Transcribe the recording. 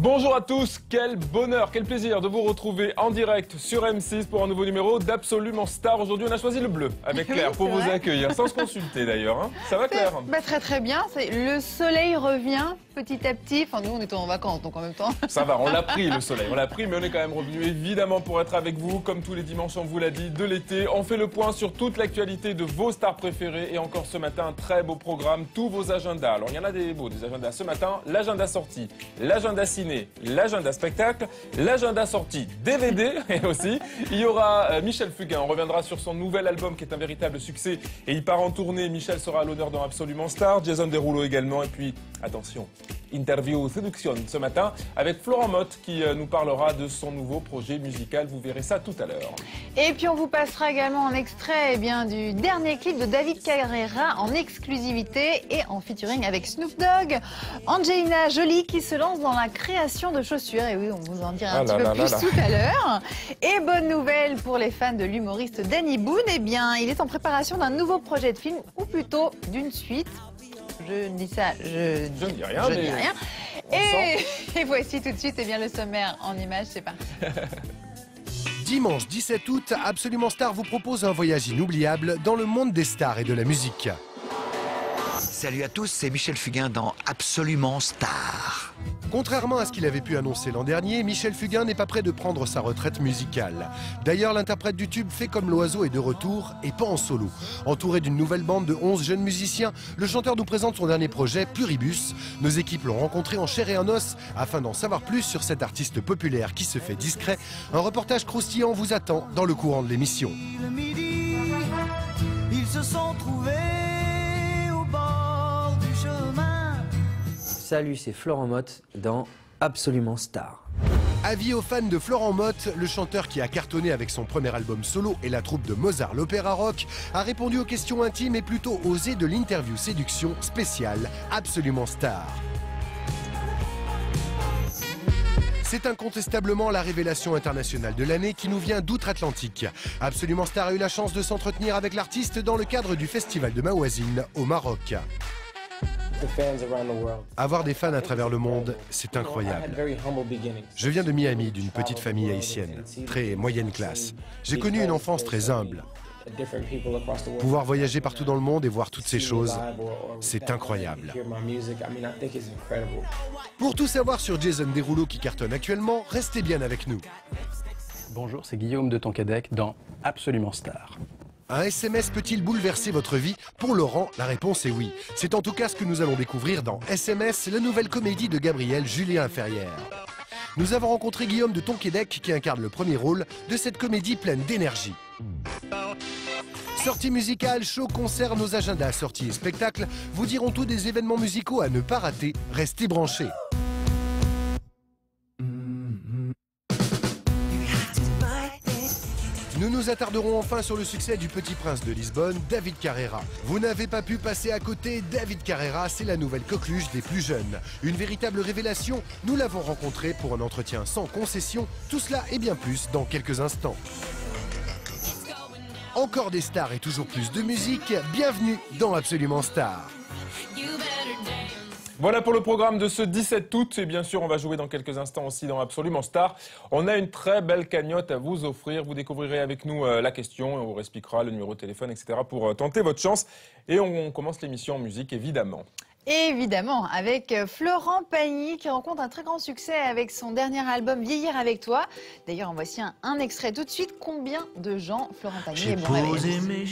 Bonjour à tous, quel bonheur, quel plaisir de vous retrouver en direct sur M6 pour un nouveau numéro d'Absolument Star. Aujourd'hui, on a choisi le bleu avec Claire pour vous accueillir, sans se consulter d'ailleurs. Hein. Ça va Claire? Très bien, le soleil revient petit à petit. Enfin, nous, on était en vacances, donc en même temps. Ça va, on l'a pris le soleil, on l'a pris, mais on est quand même revenu évidemment pour être avec vous, comme tous les dimanches, on vous l'a dit, de l'été. On fait le point sur toute l'actualité de vos stars préférées et encore ce matin, un très beau programme, tous vos agendas. Alors, il y en a des beaux, des agendas ce matin, l'agenda sortie, l'agenda ciné, l'agenda spectacle, l'agenda sortie DVD et aussi, il y aura Michel Fugain. On reviendra sur son nouvel album qui est un véritable succès et il part en tournée. Michel sera à l'honneur dans Absolument Star, Jason Derulo également et puis, attention, interview séduction ce matin avec Florent Mott qui nous parlera de son nouveau projet musical. Vous verrez ça tout à l'heure. Et puis on vous passera également un extrait du dernier clip de David Carrera en exclusivité et en featuring avec Snoop Dogg. Angelina Jolie qui se lance dans la création de chaussures. Et oui, on vous en dira un petit peu plus tout à l'heure. Et bonne nouvelle pour les fans de l'humoriste Danny Boone. Eh bien, il est en préparation d'un nouveau projet de film ou plutôt d'une suite. Je dis ça, je ne dis rien. Et voici tout de suite le sommaire en images, c'est parti. Dimanche 17 août, Absolument Star vous propose un voyage inoubliable dans le monde des stars et de la musique. Salut à tous, c'est Michel Fugain dans Absolument Star. Contrairement à ce qu'il avait pu annoncer l'an dernier, Michel Fugain n'est pas prêt de prendre sa retraite musicale. D'ailleurs, l'interprète du tube Fait comme l'oiseau est de retour et pas en solo. Entouré d'une nouvelle bande de 11 jeunes musiciens, le chanteur nous présente son dernier projet, Pluribus. Nos équipes l'ont rencontré en chair et en os afin d'en savoir plus sur cet artiste populaire qui se fait discret. Un reportage croustillant vous attend dans le courant de l'émission. Le midi, ils se sont trouvés au bord du chemin. Salut, c'est Florent Mott dans Absolument Star. Avis aux fans de Florent Mott, le chanteur qui a cartonné avec son premier album solo et la troupe de Mozart l'Opéra Rock, a répondu aux questions intimes et plutôt osées de l'interview séduction spéciale Absolument Star. C'est incontestablement la révélation internationale de l'année qui nous vient d'outre-Atlantique. Absolument Star a eu la chance de s'entretenir avec l'artiste dans le cadre du festival de Maouazine au Maroc. Avoir des fans à travers le monde, c'est incroyable. Je viens de Miami, d'une petite famille haïtienne, très moyenne classe. J'ai connu une enfance très humble. Pouvoir voyager partout dans le monde et voir toutes ces choses, c'est incroyable. Pour tout savoir sur Jason Derulo qui cartonne actuellement, restez bien avec nous. Bonjour, c'est Guillaume de Tonquédec dans Absolument Star. Un SMS peut-il bouleverser votre vie? Pour Laurent, la réponse est oui. C'est en tout cas ce que nous allons découvrir dans SMS, la nouvelle comédie de Gabriel Julien Ferrière. Nous avons rencontré Guillaume de Tonquédec qui incarne le premier rôle de cette comédie pleine d'énergie. Sorties musicales, shows, concerts, nos agendas, sorties et spectacles vous diront tout des événements musicaux à ne pas rater. Restez branchés. Nous nous attarderons enfin sur le succès du Petit Prince de Lisbonne, David Carrera. Vous n'avez pas pu passer à côté, David Carrera, c'est la nouvelle coqueluche des plus jeunes. Une véritable révélation, nous l'avons rencontré pour un entretien sans concession. Tout cela et bien plus dans quelques instants. Encore des stars et toujours plus de musique, bienvenue dans Absolument Star. Voilà pour le programme de ce 17 août et bien sûr on va jouer dans quelques instants aussi dans Absolument Star. On a une très belle cagnotte à vous offrir, vous découvrirez avec nous la question et on vous expliquera le numéro de téléphone etc. pour tenter votre chance et on commence l'émission en musique évidemment. Évidemment, avec Florent Pagny qui rencontre un très grand succès avec son dernier album Vieillir avec toi. D'ailleurs, en voici un extrait tout de suite. Combien de gens Florent Pagny est bon réveil.